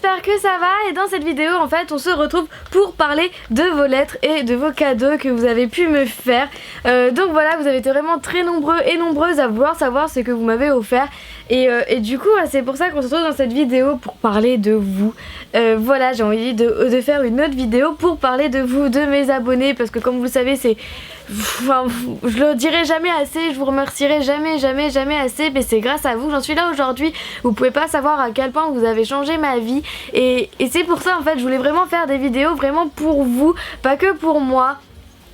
j'espère que ça va et dans cette vidéo en fait on se retrouve pour parler de vos lettres et de vos cadeaux que vous avez pu me faire. Donc voilà, vous avez été vraiment très nombreux et nombreuses à vouloir savoir ce que vous m'avez offert et du coup c'est pour ça qu'on se retrouve dans cette vidéo pour parler de vous. Voilà, j'ai envie de faire une autre vidéo pour parler de vous, de mes abonnés, parce que comme vous le savez c'est... Enfin, je le dirai jamais assez, je vous remercierai jamais assez, mais c'est grâce à vous que j'en suis là aujourd'hui. Vous pouvez pas savoir à quel point vous avez changé ma vie et c'est pour ça en fait je voulais vraiment faire des vidéos vraiment pour vous, pas que pour moi.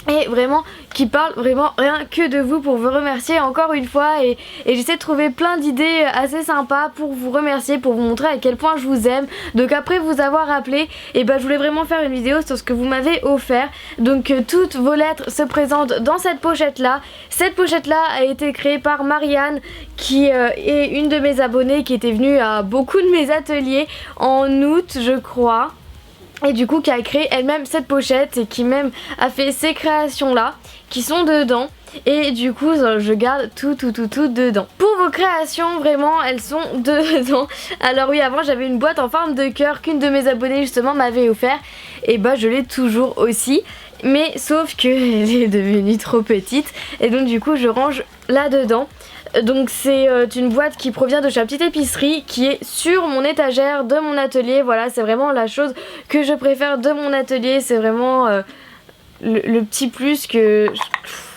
Et vraiment qui parle vraiment rien que de vous pour vous remercier encore une fois et j'essaie de trouver plein d'idées assez sympas pour vous remercier, pour vous montrer à quel point je vous aime. Donc après vous avoir appelé, et ben je voulais vraiment faire une vidéo sur ce que vous m'avez offert. Donc toutes vos lettres se présentent dans cette pochette là. Cette pochette là a été créée par Marianne qui est une de mes abonnées qui était venue à beaucoup de mes ateliers en août je crois. Et du coup qui a créé elle-même cette pochette et qui même a fait ces créations là qui sont dedans. Et du coup je garde tout dedans. Pour vos créations vraiment elles sont dedans. Alors oui, avant j'avais une boîte en forme de cœur qu'une de mes abonnées justement m'avait offert. Et bah je l'ai toujours aussi. Mais sauf que elle est devenue trop petite. Et donc du coup je range là dedans. Donc c'est une boîte qui provient de chez petite épicerie qui est sur mon étagère de mon atelier. Voilà, c'est vraiment la chose que je préfère de mon atelier. C'est vraiment le petit plus que...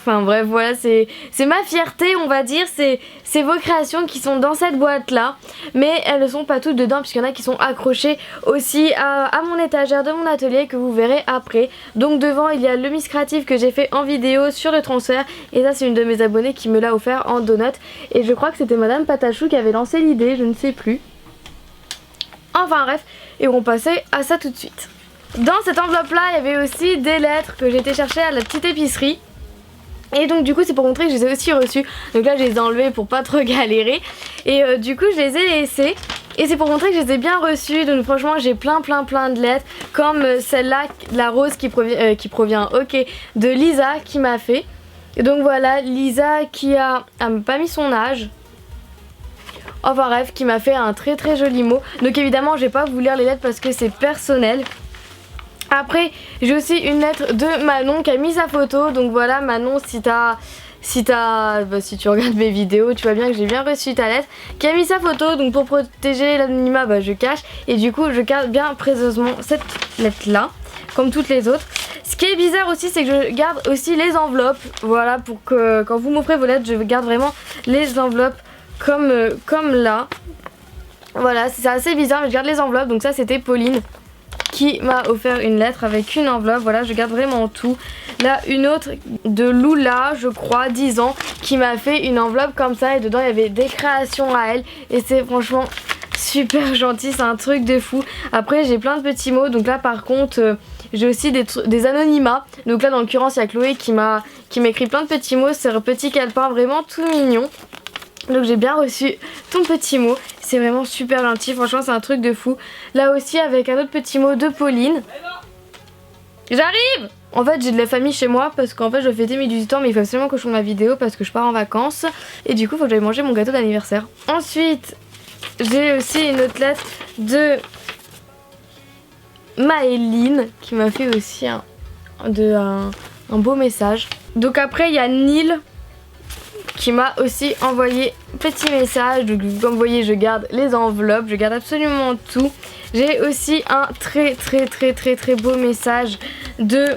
Enfin bref, voilà, c'est ma fierté on va dire. C'est vos créations qui sont dans cette boîte là. Mais elles ne sont pas toutes dedans puisqu'il y en a qui sont accrochées aussi à mon étagère de mon atelier que vous verrez après. Donc devant il y a le Miss Créative que j'ai fait en vidéo sur le transfert. Et ça c'est une de mes abonnées qui me l'a offert en donut. Et je crois que c'était Madame Patachou qui avait lancé l'idée, je ne sais plus. Enfin bref, et on passait à ça tout de suite. Dans cette enveloppe là il y avait aussi des lettres que j'ai été chercher à la petite épicerie. Et donc du coup c'est pour montrer que je les ai aussi reçues. Donc là je les ai enlevées pour pas trop galérer. Et du coup je les ai laissées. Et c'est pour montrer que je les ai bien reçues. Donc franchement j'ai plein de lettres. Comme celle-là, la rose qui provient de Lisa qui m'a fait. Et donc voilà, Lisa qui a pas mis son âge. Enfin bref, qui m'a fait un très joli mot. Donc évidemment je vais pas vous lire les lettres parce que c'est personnel. Après j'ai aussi une lettre de Manon qui a mis sa photo. Donc voilà Manon, si tu regardes mes vidéos tu vois bien que j'ai bien reçu ta lettre. Qui a mis sa photo, donc pour protéger l'anonymat je cache. Et du coup je garde bien précieusement cette lettre là comme toutes les autres. Ce qui est bizarre aussi c'est que je garde aussi les enveloppes. Voilà, pour que quand vous m'offrez vos lettres je garde vraiment les enveloppes comme là. Voilà, c'est assez bizarre mais je garde les enveloppes. Donc ça c'était Pauline qui m'a offert une lettre avec une enveloppe. Voilà, je garde vraiment tout. Là une autre de Lula je crois, 10 ans, qui m'a fait une enveloppe comme ça et dedans il y avait des créations à elle. Et c'est franchement super gentil, c'est un truc de fou. Après j'ai plein de petits mots. Donc là par contre j'ai aussi des anonymats. Donc là dans l'occurrence il y a Chloé qui m'a écrit plein de petits mots. C'est un petit calepin vraiment tout mignon. Donc j'ai bien reçu ton petit mot. C'est vraiment super gentil, franchement c'est un truc de fou. Là aussi avec un autre petit mot de Pauline. J'arrive! En fait j'ai de la famille chez moi parce qu'en fait je vais fêter mes 18 ans mais il faut absolument que je tourne ma vidéo parce que je pars en vacances. Et du coup il faut que j'aille manger mon gâteau d'anniversaire. Ensuite j'ai aussi une autre lettre de Maëline qui m'a fait aussi un beau message. Donc après il y a Neil qui m'a aussi envoyé petit message. Donc comme vous voyez je garde les enveloppes, je garde absolument tout. J'ai aussi un très beau message de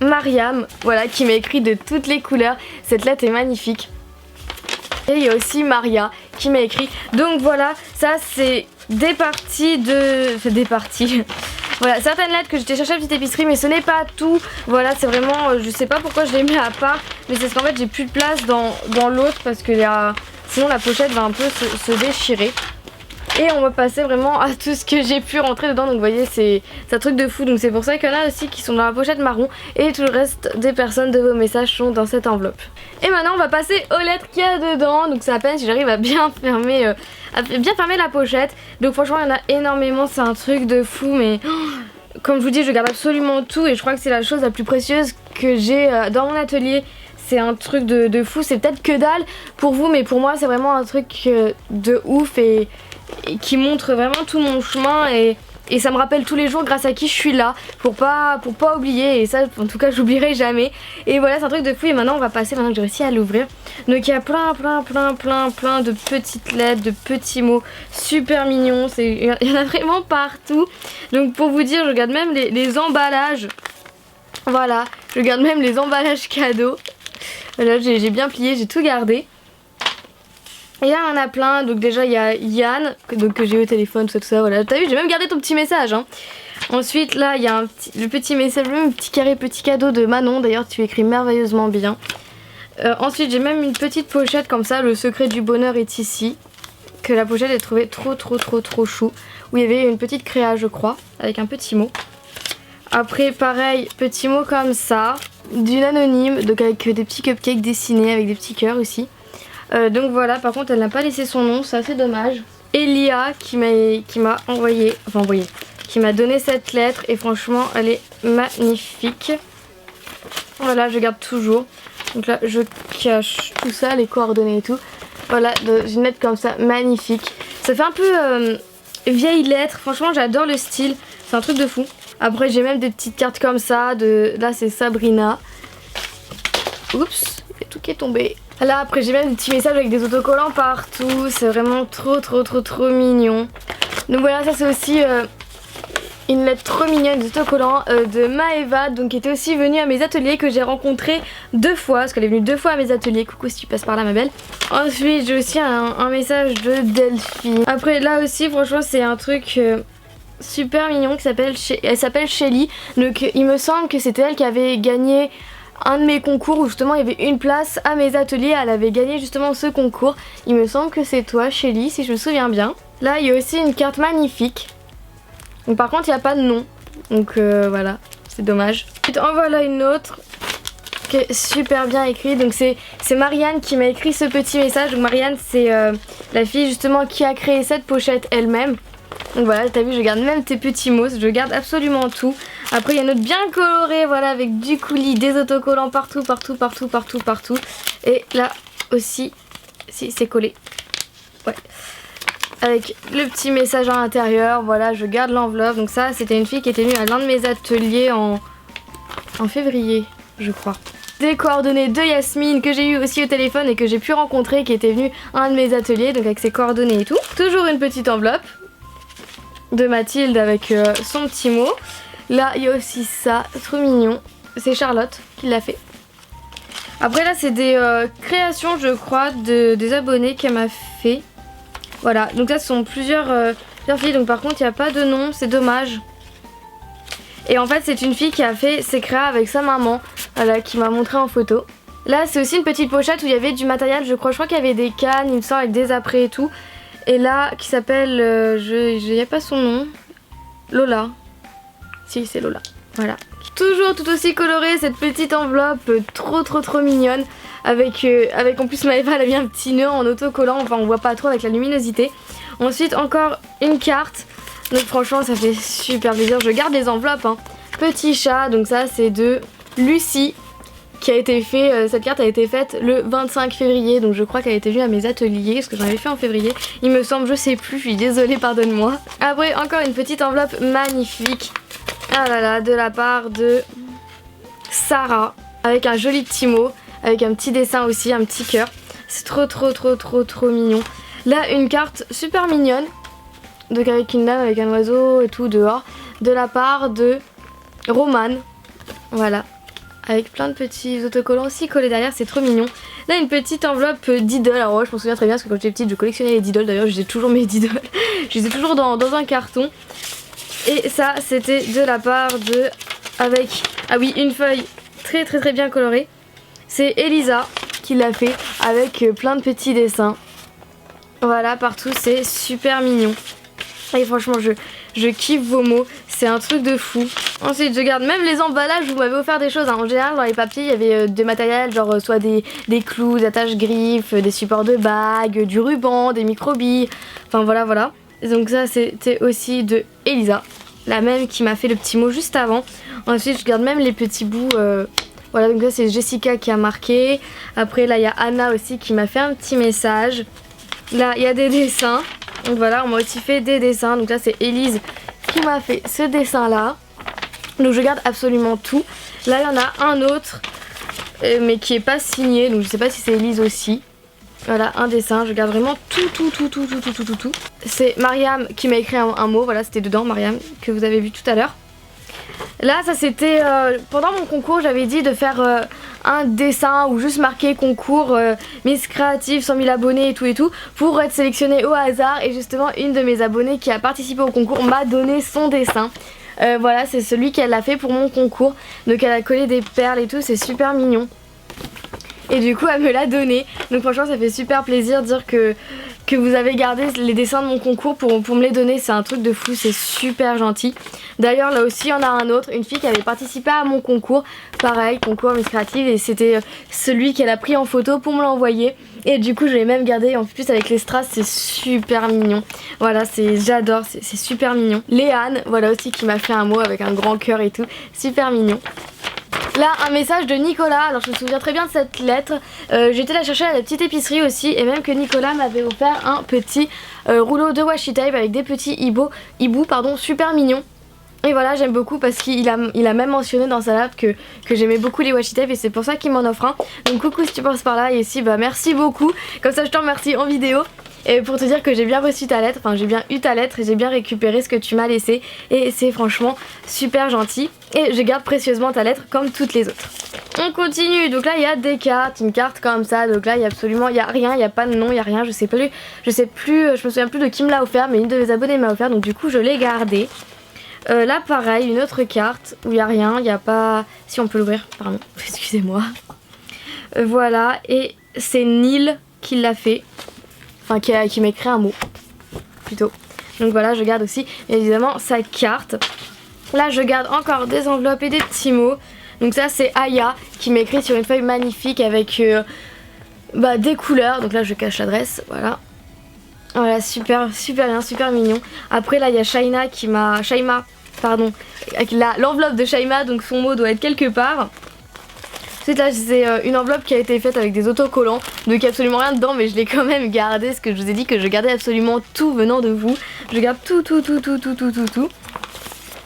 Mariam, voilà, qui m'a écrit de toutes les couleurs. Cette lettre est magnifique. Et il y a aussi Maria qui m'a écrit. Donc voilà, ça c'est des parties de... Enfin, des parties... Voilà, certaines lettres que j'étais chercher à la petite épicerie mais ce n'est pas tout. Voilà, c'est vraiment, je sais pas pourquoi je l'ai mis à part. Mais c'est parce qu'en fait j'ai plus de place dans l'autre parce que sinon la pochette va un peu se déchirer. Et on va passer vraiment à tout ce que j'ai pu rentrer dedans. Donc vous voyez c'est un truc de fou. Donc c'est pour ça qu'il y en a aussi qui sont dans la pochette marron. Et tout le reste des personnes de vos messages sont dans cette enveloppe. Et maintenant on va passer aux lettres qu'il y a dedans. Donc c'est à peine si j'arrive à bien fermer la pochette. Donc franchement il y en a énormément, c'est un truc de fou. Mais comme je vous dis je garde absolument tout. Et je crois que c'est la chose la plus précieuse que j'ai dans mon atelier. c'est un truc de fou. C'est peut-être que dalle pour vous, mais pour moi c'est vraiment un truc de ouf et qui montre vraiment tout mon chemin et ça me rappelle tous les jours grâce à qui je suis là pour pas oublier, et ça en tout cas j'oublierai jamais. Et voilà, c'est un truc de fou. Et maintenant on va passer, maintenant que j'ai réussi à l'ouvrir, donc il y a plein de petites lettres, de petits mots super mignons, il y en a vraiment partout. Donc pour vous dire, je regarde même les emballages, voilà, je garde même les emballages cadeaux. Là j'ai bien plié, j'ai tout gardé. Et là on en a plein, donc déjà il y a Yann, que j'ai eu au téléphone, tout ça, voilà. T'as vu, j'ai même gardé ton petit message, hein. Ensuite là il y a le petit message, le petit carré, petit cadeau de Manon, d'ailleurs tu écris merveilleusement bien. Ensuite j'ai même une petite pochette comme ça, le secret du bonheur est ici. Que la pochette est trouvée trop chou. Où il y avait une petite créa je crois, avec un petit mot. Après pareil, petit mot comme ça, d'une anonyme, donc avec des petits cupcakes dessinés, avec des petits cœurs aussi. Donc voilà, par contre elle n'a pas laissé son nom, c'est assez dommage. Elia qui m'a qui m'a donné cette lettre, et franchement elle est magnifique. Voilà, je garde toujours. Donc là je cache tout ça, les coordonnées et tout. Voilà, une lettre comme ça, magnifique. Ça fait un peu vieille lettre, franchement j'adore le style, c'est un truc de fou. Après j'ai même des petites cartes comme ça, là c'est Sabrina. Oups, il y a tout qui est tombé. Là après j'ai même des petits messages avec des autocollants partout, c'est vraiment trop mignon. Donc voilà, ça c'est aussi une lettre trop mignonne, des autocollants de Maëva, donc qui était aussi venue à mes ateliers, que j'ai rencontré 2 fois, parce qu'elle est venue 2 fois à mes ateliers. Coucou si tu passes par là ma belle. Ensuite j'ai aussi un message de Delphine. Après là aussi franchement c'est un truc super mignon qui elle s'appelle Shelly. Donc il me semble que c'était elle qui avait gagné un de mes concours où justement il y avait une place à mes ateliers. Elle avait gagné justement ce concours. Il me semble que c'est toi Shelly si je me souviens bien. Là il y a aussi une carte magnifique. Donc par contre il n'y a pas de nom. Donc voilà, c'est dommage. En voilà une autre qui est super bien écrite. Donc c'est Marianne qui m'a écrit ce petit message. Donc Marianne c'est la fille justement qui a créé cette pochette elle-même. Donc voilà, t'as vu, je garde même tes petits mots, je garde absolument tout. Après il y a une autre bien colorée, voilà, avec du coulis, des autocollants partout. Et là aussi, si c'est collé, ouais, avec le petit message à l'intérieur. Voilà, je garde l'enveloppe. Donc ça c'était une fille qui était venue à l'un de mes ateliers en février je crois. Des coordonnées de Yasmine que j'ai eu aussi au téléphone et que j'ai pu rencontrer, qui était venue à un de mes ateliers, donc avec ses coordonnées et tout. Toujours une petite enveloppe de Mathilde avec son petit mot. Là il y a aussi ça, trop mignon, c'est Charlotte qui l'a fait. Après là c'est des créations je crois des abonnés qu'elle m'a fait. Voilà, donc là ce sont plusieurs filles, donc par contre il n'y a pas de nom, c'est dommage. Et en fait c'est une fille qui a fait ses créas avec sa maman, voilà, qui m'a montré en photo. Là c'est aussi une petite pochette où il y avait du matériel, je crois qu'il y avait des cannes, il me semble, avec des apprêts et tout. Et là qui s'appelle, il n'y a pas son nom, Lola. Si c'est Lola, voilà. Toujours tout aussi colorée cette petite enveloppe, trop mignonne. Avec en plus Maëva elle a mis un petit nœud en autocollant, enfin on voit pas trop avec la luminosité. Ensuite encore une carte, donc franchement ça fait super plaisir, je garde les enveloppes, hein. Petit chat, donc ça c'est de Lucie. Qui a été fait, cette carte a été faite le 25 février, donc je crois qu'elle a été venue à mes ateliers, parce que j'en avais fait en février, il me semble, je sais plus, je suis désolée, pardonne-moi. Après encore une petite enveloppe magnifique, ah là là, de la part de Sarah, avec un joli petit mot, avec un petit dessin aussi, un petit cœur, c'est trop mignon. Là une carte super mignonne, donc avec une dame avec un oiseau et tout dehors, de la part de Romane, voilà. Avec plein de petits autocollants aussi collés derrière, c'est trop mignon. Là une petite enveloppe d'idoles, alors ouais, je m'en souviens très bien parce que quand j'étais petite je collectionnais les d'idoles, d'ailleurs j'ai toujours mes d'idoles, je les ai toujours dans un carton. Et ça c'était de la part de, avec, ah oui, une feuille très bien colorée. C'est Elisa qui l'a fait avec plein de petits dessins. Voilà, partout, c'est super mignon. Et franchement je kiffe vos mots, c'est un truc de fou. Ensuite je garde même les emballages, vous m'avez offert des choses, hein. En général dans les papiers il y avait des matériels, genre soit des clous, des attaches griffes, des supports de bagues, du ruban, des microbilles, enfin voilà. Donc ça c'était aussi de Elisa, la même qui m'a fait le petit mot juste avant. Ensuite je garde même les petits bouts, Voilà, donc là c'est Jessica qui a marqué. Après là il y a Anna aussi qui m'a fait un petit message. Là il y a des dessins. Donc voilà, on m'a aussi fait des dessins. Donc là c'est Élise qui m'a fait ce dessin là. Donc je garde absolument tout. Là il y en a un autre mais qui est pas signé. Donc je sais pas si c'est Élise aussi. Voilà, un dessin, je garde vraiment tout. C'est Mariam qui m'a écrit un mot, voilà, c'était dedans, Mariam, que vous avez vu tout à l'heure. Là, ça c'était, pendant mon concours, j'avais dit de faire un dessin ou juste marquer concours Miss Créative, 100 000 abonnés et tout, pour être sélectionnée au hasard. Et justement, une de mes abonnées qui a participé au concours m'a donné son dessin. Voilà, c'est celui qu'elle a fait pour mon concours. Donc elle a collé des perles et tout, c'est super mignon. Et du coup elle me l'a donné. Donc franchement ça fait super plaisir de dire que vous avez gardé les dessins de mon concours pour me les donner. C'est un truc de fou, c'est super gentil. D'ailleurs là aussi il y en a un autre, une fille qui avait participé à mon concours. Pareil, concours Miss Créative, et c'était celui qu'elle a pris en photo pour me l'envoyer. Et du coup je l'ai même gardé, en plus avec les strass, c'est super mignon. Voilà, j'adore, c'est super mignon. Léane, voilà aussi qui m'a fait un mot avec un grand cœur et tout, super mignon. Là un message de Nicolas, alors je me souviens très bien de cette lettre, j'étais la chercher à la petite épicerie aussi, et même que Nicolas m'avait offert un petit rouleau de washi tape avec des petits hiboux super mignons. Et voilà, j'aime beaucoup parce qu'il a même mentionné dans sa lettre que j'aimais beaucoup les washi tape, et c'est pour ça qu'il m'en offre un. Donc coucou si tu passes par là, et ici bah merci beaucoup, comme ça je te remercie en vidéo. Et pour te dire que j'ai bien reçu ta lettre, enfin j'ai bien eu ta lettre et j'ai bien récupéré ce que tu m'as laissé. Et c'est franchement super gentil. Et je garde précieusement ta lettre comme toutes les autres. On continue, donc là il y a des cartes, une carte comme ça. Donc là il y a absolument, il y a rien, il n'y a pas de nom, il y a rien. Je me souviens plus de qui me l'a offert, mais une de mes abonnées m'a offert, donc du coup je l'ai gardé. Là pareil, une autre carte où il n'y a rien, il n'y a pas... Si on peut l'ouvrir, pardon, excusez-moi. Voilà, et c'est Neil qui l'a fait. Enfin qui m'a écrit un mot plutôt. Donc voilà, je garde aussi évidemment sa carte. Là je garde encore des enveloppes et des petits mots. Donc ça c'est Aya qui m'a écrit sur une feuille magnifique avec des couleurs. Donc là je cache l'adresse, voilà. Voilà, super bien, super mignon. Après là il y a Shaima pardon. L'enveloppe de Shaima, donc son mot doit être quelque part. Ensuite là c'est une enveloppe qui a été faite avec des autocollants, donc il n'y a absolument rien dedans, mais je l'ai quand même gardé, parce que je vous ai dit que je gardais absolument tout venant de vous. Je garde tout.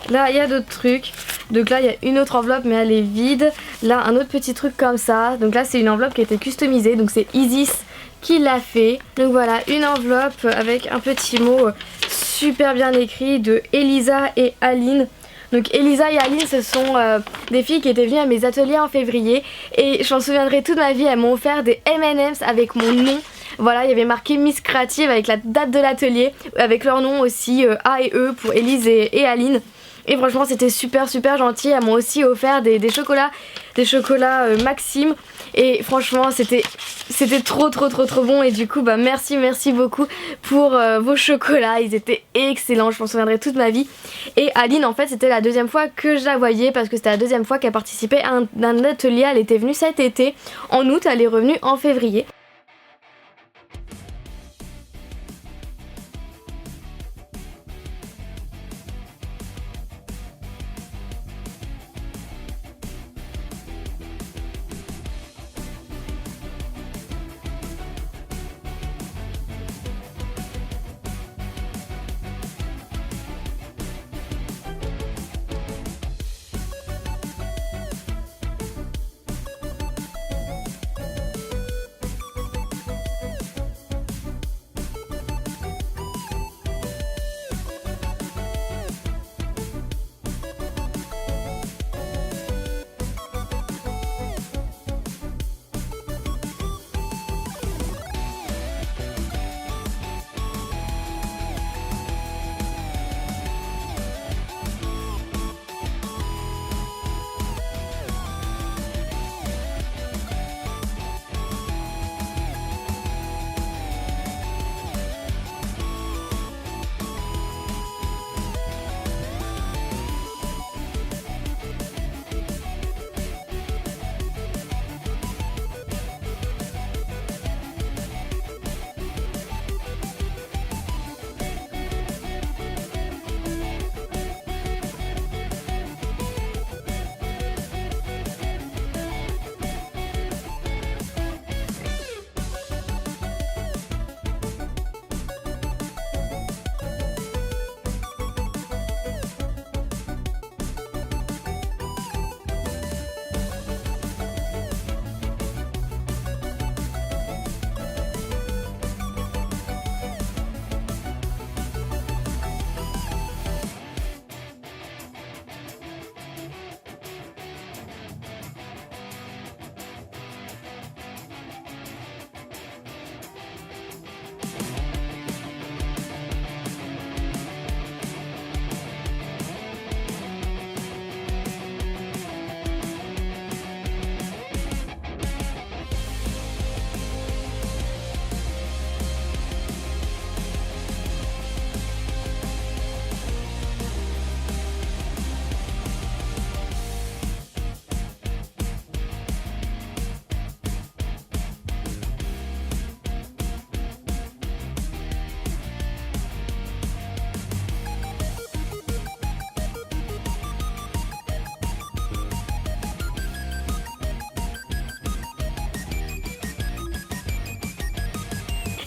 Là il y a d'autres trucs, donc là il y a une autre enveloppe mais elle est vide. Là un autre petit truc comme ça, donc là c'est une enveloppe qui a été customisée, donc c'est Isis qui l'a fait. Donc voilà, une enveloppe avec un petit mot super bien écrit de Elisa et Aline. Donc Elisa et Aline, ce sont des filles qui étaient venues à mes ateliers en février, et j'en souviendrai toute ma vie. Elles m'ont offert des M&M's avec mon nom. Voilà, il y avait marqué Miss Créative avec la date de l'atelier, avec leur nom aussi, A et E pour Elise et Aline. Et franchement c'était super gentil. Elles m'ont aussi offert des chocolats Maxime. Et franchement c'était trop bon. Et du coup bah merci beaucoup pour vos chocolats. Ils étaient excellents, je m'en souviendrai toute ma vie. Et Aline en fait c'était la deuxième fois que je la voyais, parce que c'était la deuxième fois qu'elle participait à un atelier. Elle était venue cet été en août, elle est revenue en février.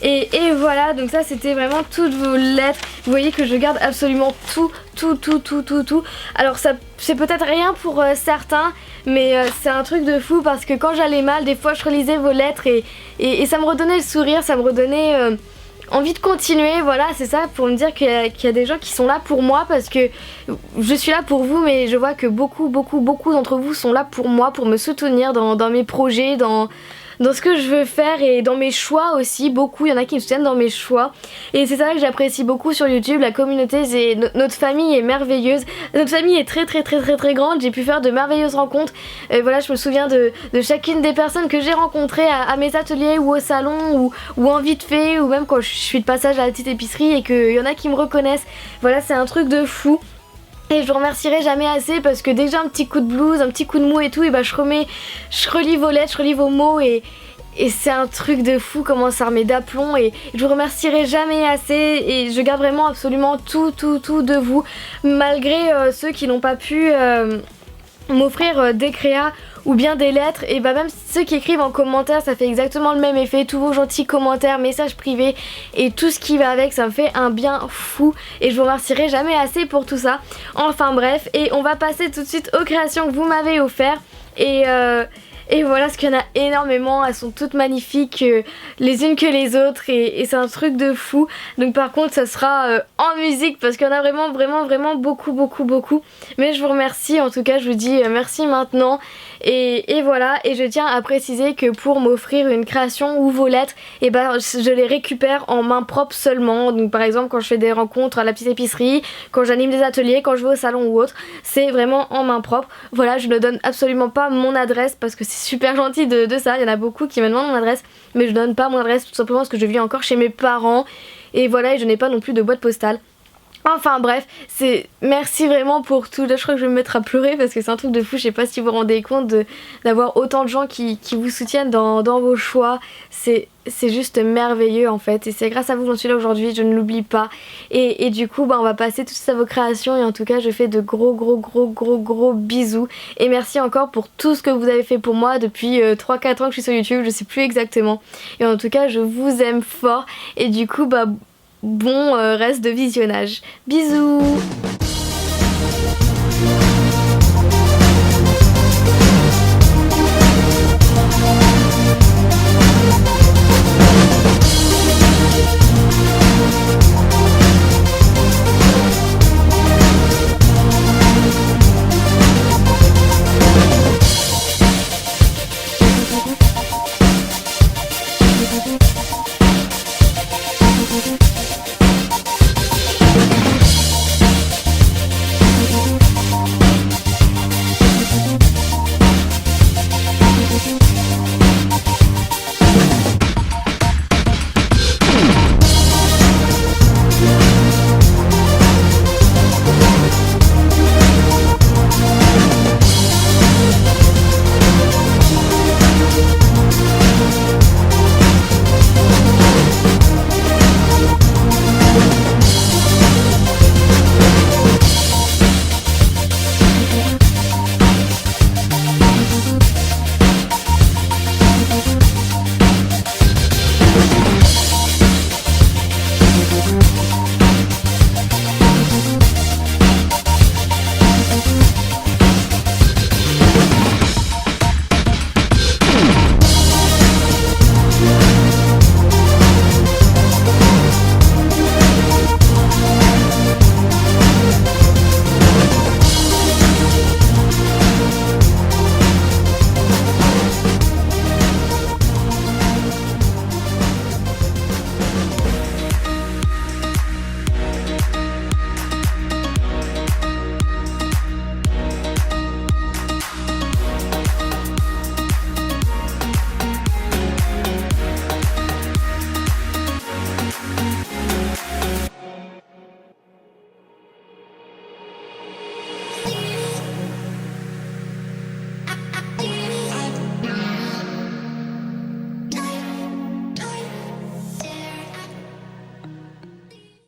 Et voilà, donc ça c'était vraiment toutes vos lettres. Vous voyez que je garde absolument tout. Alors ça c'est peut-être rien pour certains, mais c'est un truc de fou parce que quand j'allais mal, des fois je relisais vos lettres et ça me redonnait le sourire, ça me redonnait envie de continuer. Voilà, c'est ça, pour me dire qu'il y a des gens qui sont là pour moi, parce que je suis là pour vous, mais je vois que beaucoup d'entre vous sont là pour moi, pour me soutenir dans mes projets, dans ce que je veux faire et dans mes choix aussi. Beaucoup, il y en a qui me soutiennent dans mes choix, et c'est ça que j'apprécie beaucoup sur YouTube. La communauté, notre famille est merveilleuse, notre famille est très grande. J'ai pu faire de merveilleuses rencontres, et voilà, je me souviens de chacune des personnes que j'ai rencontrées à mes ateliers ou au salon ou en vite fait, ou même quand je suis de passage à la petite épicerie et qu'il y en a qui me reconnaissent. Voilà, c'est un truc de fou. Et je vous remercierai jamais assez, parce que dès que j'ai un petit coup de blues, un petit coup de mou et tout, et bah je relis vos lettres, je relis vos mots, et c'est un truc de fou comment ça remet d'aplomb, et je vous remercierai jamais assez, et je garde vraiment absolument tout de vous, malgré ceux qui n'ont pas pu m'offrir des créas ou bien des lettres. Et bah même ceux qui écrivent en commentaire, ça fait exactement le même effet. Tous vos gentils commentaires, messages privés et tout ce qui va avec, ça me fait un bien fou, et je vous remercierai jamais assez pour tout ça. Enfin bref, et on va passer tout de suite aux créations que vous m'avez offertes. Et voilà, parce qu'il y en a énormément, elles sont toutes magnifiques les unes que les autres, et c'est un truc de fou. Donc par contre ça sera en musique, parce qu'il y en a vraiment beaucoup. Mais je vous remercie, en tout cas je vous dis merci maintenant. Et voilà, et je tiens à préciser que pour m'offrir une création ou vos lettres, et ben je les récupère en main propre seulement. Donc par exemple quand je fais des rencontres à la petite épicerie, quand j'anime des ateliers, quand je vais au salon ou autre, c'est vraiment en main propre. Voilà, je ne donne absolument pas mon adresse, parce que c'est super gentil de ça. Il y en a beaucoup qui me demandent mon adresse, mais je donne pas mon adresse tout simplement parce que je vis encore chez mes parents, et voilà, et je n'ai pas non plus de boîte postale. Enfin bref, merci vraiment pour tout. Là je crois que je vais me mettre à pleurer, parce que c'est un truc de fou. Je sais pas si vous vous rendez compte d'avoir autant de gens qui vous soutiennent dans vos choix. C'est juste merveilleux en fait, et c'est grâce à vous que j'en suis là aujourd'hui, je ne l'oublie pas. Et du coup bah on va passer tout à vos créations, et en tout cas je fais de gros bisous, et merci encore pour tout ce que vous avez fait pour moi depuis 3-4 ans que je suis sur YouTube, je sais plus exactement. Et en tout cas je vous aime fort, et du coup bah bon reste de visionnage. Bisous.